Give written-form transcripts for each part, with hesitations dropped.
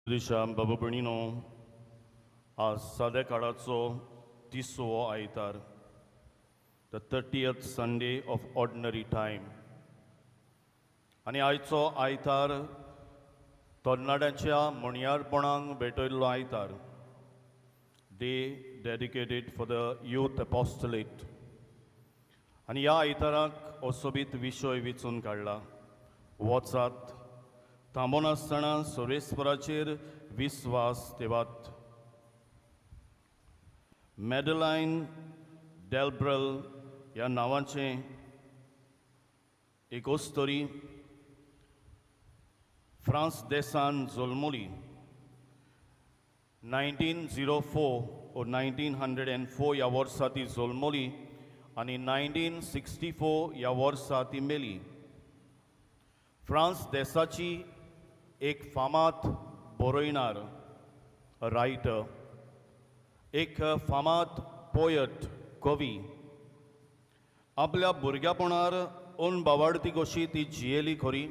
दिशा बाबा भयणीनो, आज साद्या काळाचो 30वो आयतार, the 30th Sunday of ordinary time. आनी आयचो आयतार तरणाट्यांच्या म्हणयारपणांक भेटयल्लो आयतार, day dedicated for the youth apostolate. आनी ह्या आयताराक हो सोबीत विशय वेचून काडला, वचात थांबून आसतना सर्वेस्पराचेर विस्वास देवात. मॅडलायन डेल्ब्रल ह्या नांवाचें एक ओस्तोरी फ्रांस देसान जल्मली. 1904 or 1904 ह्या वर्सा ती जल्मली आनी 1964 ह्या वर्सा ती मेली. फ्रांस देशाची एक फामाद बरोयणार, रायटर, एक फामाद पोयट, कवी. आपल्या भुरग्यापणार अणभवार्थी कशी ती जियेली खरी,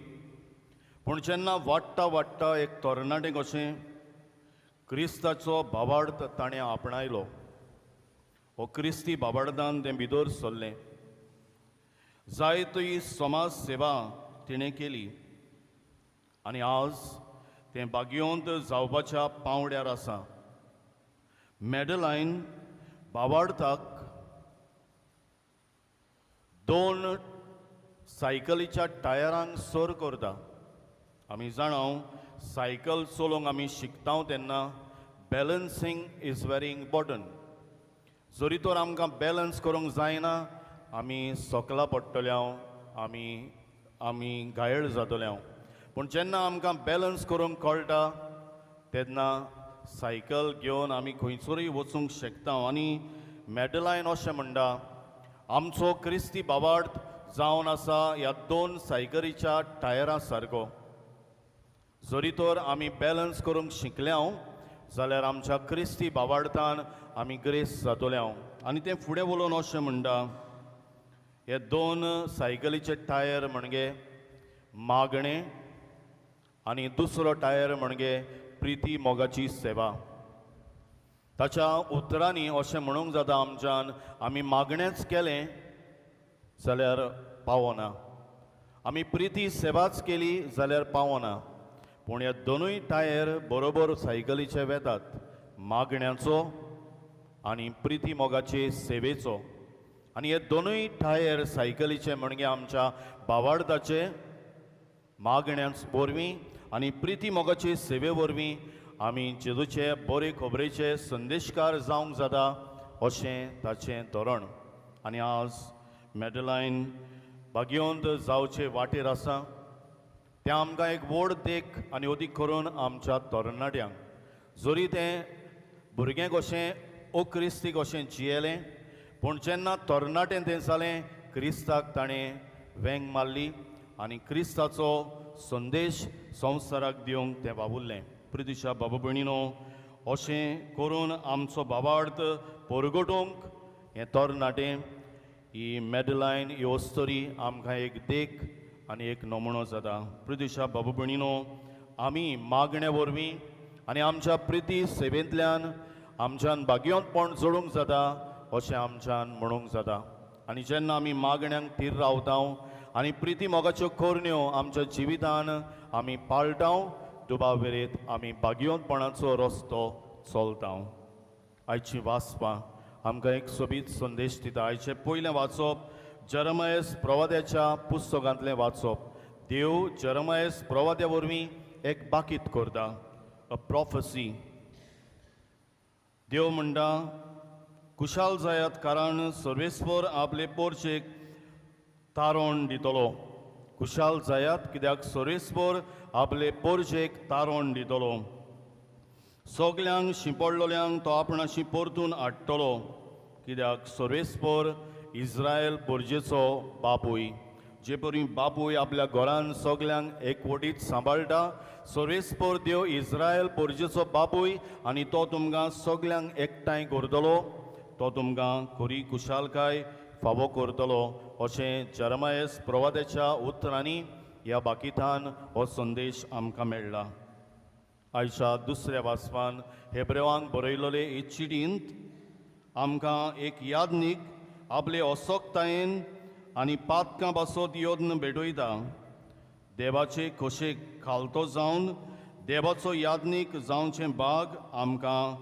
पूण जेन्ना वाडटा वाडटा एक तरणाटें कशें क्रिस्ताचो भावार्थ ताणें आपणायलो. हो क्रिस्ती भावार्थान तें भितर सरलें. जायती समाज सेवा तिणें केली आनी आज तें भाग्यवंत जावपाच्या पांवड्यार आसा. मॅडलायन भावार्थाक 2 सायकलीच्या टायरांक सर करता. आमी जाणाव सायकल चलोवंक आमी शिकता तेन्ना बॅलन्सींग इज व्हेरी इम्पॉर्टंट. जरी तर आमकां बॅलन्स करूंक जायना आमी सकला पडटल्यांव, आमी घायल जातल्यांव. पूण जेन्ना आमकां बॅलन्स करूंक कळटा तेन्ना सायकल घेवन आमी खंयसरूय वचूंक शकता. आनी मॅडलायन अशें म्हणटा, आमचो क्रिस्ती भावार्थ जावन आसा ह्या 2 सायकलीच्या टायरां सारको. जरी तर आमी बॅलन्स करूंक शिकल्यांव जाल्यार आमच्या क्रिस्ती भावार्थान आमी ग्रेस जातल्यांव. आनी तें फुडें उलोवन अशें म्हणटा, हे 2 सायकलीचे टायर म्हणजे मागणें आनी दुसरो टायर म्हणजे प्रिती मोगाची सेवा. ताच्या उतरांनी अशें म्हणूंक जाता आमच्यान, आमी मागणेंच केलें जाल्यार पावना, आमी प्रिती सेवाच केली जाल्यार पावना. पूण हे 2 टायर बरोबर सायकलीचे वेतात, मागण्याचो आनी प्रिती मोगाचे सेवेचो. आनी हे 2 टायर सायकलीचे म्हणजे आमच्या भावार्थाचे मागण्याच वरवीं आनी प्रिती मोगाचे सेवे वरवीं आमी जेजूचे बरे खबरेचे संदेशकार जावंक जाता अशें ताचें धोरण. आनी आज मॅडलायन भाग्यवंत जावचे वाटेर आसा. तें आमकां एक व्हड देख आनी अदीक करून आमच्या तरणाट्यांक, जरी तें भुरगें कशें अक्रिस्ती कशें जियेलें, पूण जेन्ना तरणाटें तें जालें क्रिस्ताक ताणें वेंग मारली आनी क्रिस्ताचो संदेश संवसाराक दिवंक तें वावुरलें. प्रितीच्या बाबा भयणीनो, अशें करून आमचो भावार्थ परगटूंक हें तरणाटें, ही मॅडलायन ही ओस्तोरी आमकां एक देख आनी एक नमुनो जाता. प्रितीच्या बाबा भयणीनो, आमी मागण्या वरवीं आनी आमच्या प्रिती सेवेंतल्यान आमच्यान भाग्यवंतपण जोडूंक जाता अशें आमच्यान म्हणूंक जाता. आनी जेन्ना आमी मागण्यांक थीर रावता आनी प्रिती मोगाच्यो कोरण्यो आमच्या जिवितान आमी पाळटा, दुबावेरेंत आमी भाग्यवंतपणाचो रस्तो चलता. आयची वाचपां आमकां एक सोबीत संदेश दिता. आयचें पयलें वाचप जरमायस प्रवाद्याच्या पुस्तकांतलें वाचप. देव जरमायस प्रवाद्या वरवीं एक बाकीत करता, अ प्रॉफसी. देव म्हणटा, कुशाल जायात कारण सर्वेस्वर आपले पोरचेक तारण दितलो. कुशाल जायात कित्याक सर्वेस्वर आपले पोरचेक तारण दितलो. सगल्यांक शिंपडलोल्यांक तो आपणाशी परतून हाडटलो, कित्याक सर्वेस्वर इस्रायल पोरजेचो बापूय. जे परी बापूय आपल्या घरान सगल्यांक एकवटीत सांबाळटा, सर्वेस्पर देव इस्रायल पोरजेचो बापूय आनी तो तुमकां सगल्यांक एकठांय करतलो. तो तुमकां खरी कुशालकाय फावो करतलो अशें जरमायस प्रवाद्याच्या उतरांनी ह्या बाकितान हो संदेश आमकां मेळ्ळा. आयच्या दुसऱ्या वाचपान हेब्रेवांक बरयलोले हे चिडींत आमकां एक यादनीक आपले असोक्तायेन आनी पातकां बसत योद्न भेटयता. देवाचे खोशेक खालतो जावन देवाचो यादनीक जावचे भाग आमकां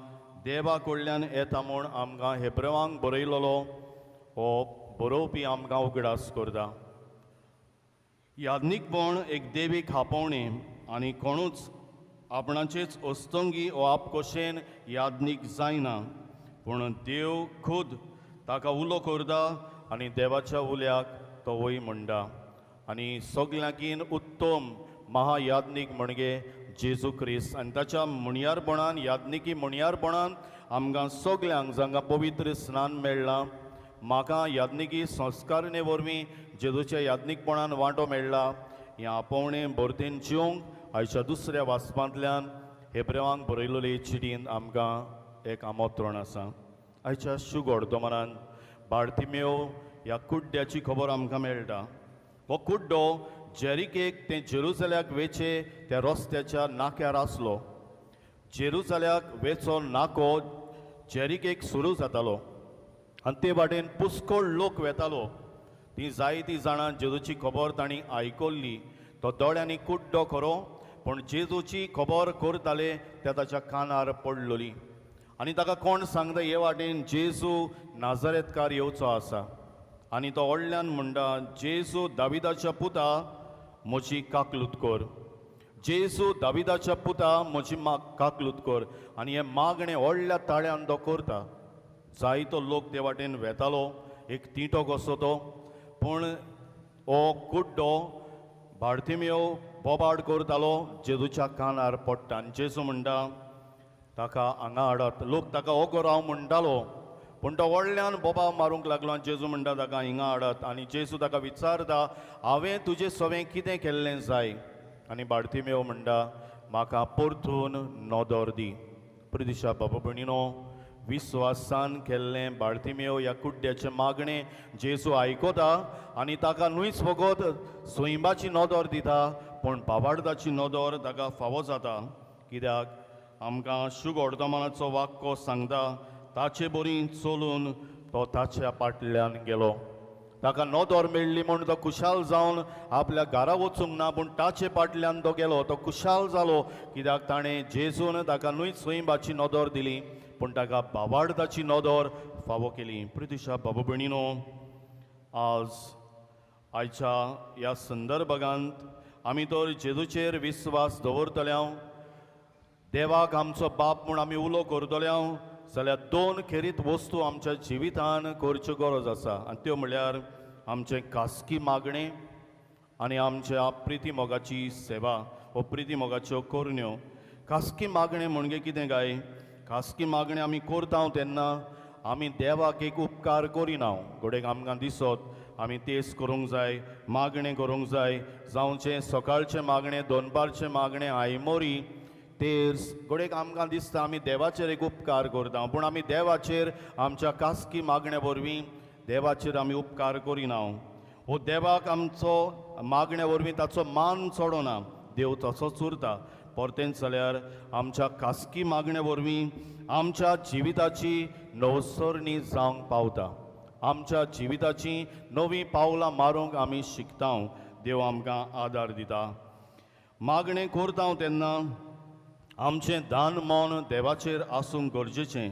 देवा कडल्यान येता म्हूण आमकां हेब्रेवांक बरयलोलो हो बरोवपी आमकां उगडास करता. यादनीकपण एक देवीक हापोवणी आनी कोणूच आपणाचेच अस्तंगी वो आपकोशेन यादनीक जायना, पूण देव खुद ताका उलो करता आनी देवाच्या उल्याक तो वय म्हणटा. आनी सगळ्यांकीन उत्तम महायादनीक म्हणजे जेजू क्रिस्त आनी ताच्या म्हणयारपणान यादनिकी म्हणयारपणान आमकां सगळ्यांक जांकां पवित्र स्नान मेळ्ळां, म्हाका यादनिकी संस्कारणे वरवीं जेजूच्या यादनीकपणान वांटो मेळ्ळा, हें आपोवणें बरतेन जिवंक आयच्या दुसऱ्या वाचपांतल्यान हेब्रेवांक बरयलोले चिडीन आमकां एक आमंत्रण आसा. आयच्या शुभ वर्तमानांत बार्तिमेव ह्या कुड्ड्याची खबर आमकां मेळटा. हो कुड्डो जेरिकेक ते जेरुसल्याक वेचे त्या रस्त्याच्या नाक्यार आसलो. जेरुसल्याक वेचो नाको जेरिकेक सुरू जातालो आनी ते वाटेन पुष्कळ लोक वेतालो. ती जायतीं जाणां जेजूची खबर तांणी आयकल्ली. तो दोळ्यांनी कुड्डो खरो, पूण जेजूची खबर करताले त्या ताच्या कानार पडलोली. आनी ताका कोण सांगता हे वाटेन जेजू नाझारेतकार येवचो आसा. आनी तो व्हडल्यान म्हणटा, जेजू दाविदाच्या पुता म्हजी काकलूत कर. जेजू दाविदाच्या पुता म्हजी काकलूत कर. आनी हे मागणें व्हडल्या ताळ्यान तो करता. जायतो लोक ते वाटेन वेतालो, एक तिटो कसो तो. पूण हो कुड्डो बार्तिमेव बोबाड करतालो जेजूच्या कानार पडटा. आनी जेजू म्हणटा ताका हांगा हाडात. लोक ताका ओगो राव म्हणटालो, पूण तो व्हडल्यान बोबा मारूंक लागलो आनी जेजू म्हणटा ताका हिंगा हाडात. आनी जेजू ताका विचारता, हांवें तुजें सवें कितें केल्लें जाय? आनी बार्तिमेव म्हणटा, म्हाका परतून नोदोर दी. प्रिदिशा बाबा भयणीनो, विस्वासान केल्लें बार्तिमेव ह्या कुड्ड्याचें मागणें जेजू आयकता आनी ताका न्हूच फकत सोयंबाची नोदोर दिता, पूण पावाडदाची नोदोर ताका फावो जाता. कित्याक आमकां शुभ वर्तमानाचो वाक्य सांगता, ताचे बरी चलून तो ताच्या पाटल्यान गेलो. ताका नोदोर मेळ्ळी म्हूण तो खुशाल जावन आपल्या घरा वचूंक ना, पूण ताचे पाटल्यान तो गेलो. तो खुशाल जालो कित्याक ताणें जेजून ताका न्हूच सोयंबाची नोदोर दिली, पूण ताका बावार्दाची नोदोर फावो केली. प्रितिशा बाबा भयणीनो, आयच्या ह्या संदर्भांत आमी तर जेजूचेर विस्वास दवरतल्या, देवाक आमचो बाप म्हूण आमी उलो करतल्या, जाल्यार दोन खेरीत वस्तू आमच्या जिवितान करच्यो गरज आसा. आनी त्यो म्हळ्यार आमचें खासगी मागणें आनी आमच्या प्रिती मोगाची सेवा वो प्रिती मोगाच्यो कोरण्यो. खासगी मागणें म्हणजे कितें काय? खासगी मागणें आमी करता तेन्ना आमी देवाक एक उपकार करिना. घोडेक आमकां दिसत आमी तेच करूंक जाय, मागणें करूंक जाय, जावचें सकाळचें मागणें, दोनपारचें मागणें, आयमोरी तेर्स. घोडेक आमकां दिसता आमी देवाचेर एक उपकार करता, पूण आमी देवाचेर आमच्या खासगी मागण्या वरवीं देवाचेर आमी उपकार करिना. हो देवाक आमचो मागण्या वरवीं ताचो मान चडोना. देव तसोच उरता. परतेंच जाल्यार आमच्या खासगी मागण्या वरवीं आमच्या जिविताची नवसरणी जावंक पावता. आमच्या जिविताची नवीं पावलां मारूंक आमी शिकता. देव आमकां आदार दिता. मागणें करता तेन्ना आमचें दान मन देवाचेर आसूंक गरजेचें.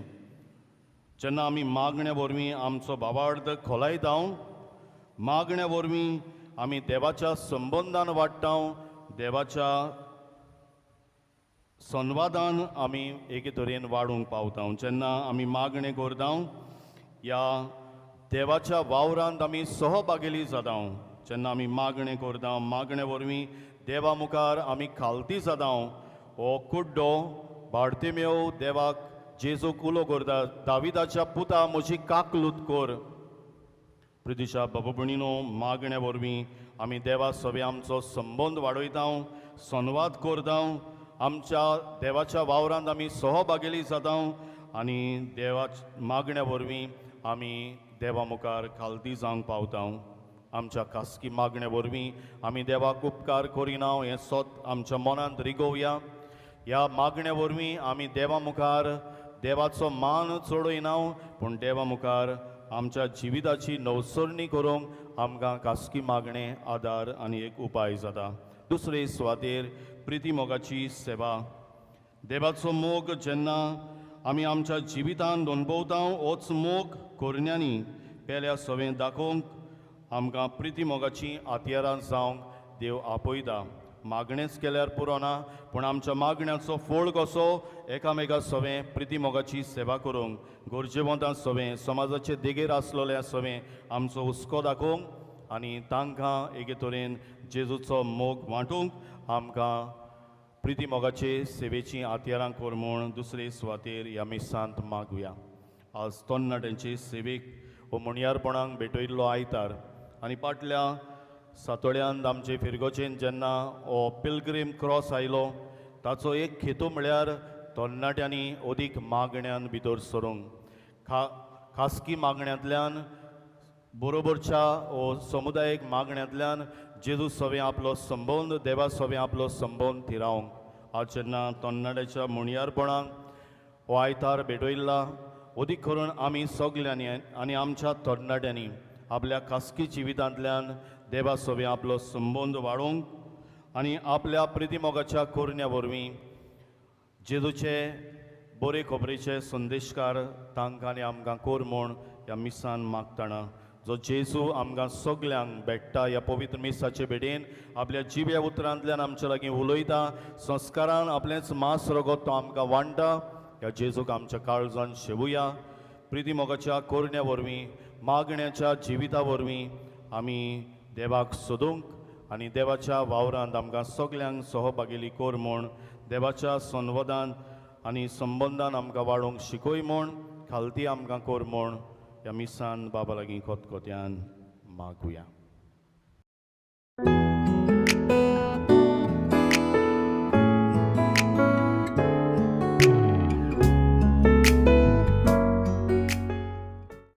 जेन्ना आमी मागण्या वरवीं आमचो भावार्थ खोलायता, मागण्या वरवीं आमी देवाच्या संबंदान वाडटा, देवाच्या संवादान आमी एके तरेन वाडूंक पावता. जेन्ना आमी मागणें करता, ह्या देवाच्या वावरांत आमी सहभागिली जाता. जेन्ना आमी मागणें करता, मागण्या वरवीं देवा मुखार आमी खालती जाता. हो कुड्डो बार्तिमेव देवाक जेजूक उलो करता, दाविदाच्या पुता म्हजी काकलूत कर. प्रिदिशा बाबा भयणीनो, मागण्या वरवीं आमी देवा सवे आमचो संबंद वाडयता, संवाद करता, आमच्या देवाच्या वावरांत आमी सहभागिली जाता आनी मागण्या वरवीं आमी देवा मुखार खालती जावंक पावता. आमच्या खासगी मागण्या वरवीं आमी देवाक उपकार करिना हें सोत आमच्या मनांत रिगोवया. ह्या मागण्या वरवीं आमी देवा मुखार देवाचो मान चोडयना पूण देवा मुखार आमच्या जिविताची नवसरणी करूंक आमकां खासगी मागणे आदार आनी एक उपाय जाता. दुसरे सुवातेर प्रिती मोगाची सेवा. देवाचो मोग जेन्ना आमी आमच्या जिवितांत अणभवता होच मोग कोरण्यांनी पेल्या सवें दाखोवंक आमकां प्रिती मोगाची हातयारां जावंक देव आपयता. मागणेच केल्यार पुरो ना पूण आमच्या मागण्याचो फळ कसो एकामेका सवें प्रिती मोगाची सेवा करूंक गोरजेवंतां सवें समाजाचे देगेर आसलोल्या सवें आमचो हुस्को दाखोवंक आनी तांकां एके तरेन जेजूचो मोग वांटूंक आमकां प्रिती मोगाचे सेवेची हातयारां कोर म्हूण दुसरे सुवातेर ह्या मिसांत मागुया. आज तरणाट्यांचे सेवेक हो मुणयारपणांक भेटयल्लो आयतार आनी फाटल्या सातोड्यांत आमचे फिरगोचेन जेन्ना हो पिलग्रीम क्रॉस आयलो ताचो एक हेतू म्हळ्यार तरणाट्यांनी अदीक मागण्यांत भितर सरूंक खासगी मागण्यांतल्यान बरोबरच्या हो समुदायीक मागण्यांतल्यान जेजू सवें आपलो संबंद देवा सवें आपलो संबंद थिरावंक. आज जेन्ना तरणाट्याच्या मुणयारपणांक हो आयतार भेटयल्ला अदीक करून आमी सगल्यांनी आनी आमच्या तरणाट्यांनी आपल्या खासगी जिवितांतल्यान देवा सवें आपलो संबंद वाडोवंक आनी आपल्या प्रिती मोगाच्या कोरण्या वरवीं जेजूचे बरे खबरेचे संदेशकार तांकां आनी आमकां कोर म्हूण ह्या मिसान मागतना जो जेजू आमकां सगल्यांक भेटता ह्या पवित्र मिसाचे भेटेन आपल्या जिव्या उतरांतल्यान आमचे लागीं उलयता संस्कारान आपलेंच मांस रगत तो आमकां वांटा. ह्या जेजूक आमच्या काळजान शेवुया. प्रिती मोगाच्या कोरण्या वरवीं मागण्याच्या जिविता वरवीं आमी देवाक सोदूंक आनी देवाच्या वावरांत आमकां सगल्यांक सहभागिली कोर म्हूण देवाच्या संवादांत आनी संबंदान आमकां वाडोवंक शिकय म्हूण खालती आमकां कोर म्हूण ह्या मिसान बाबा लागीं खोतकोत्यान मागुया.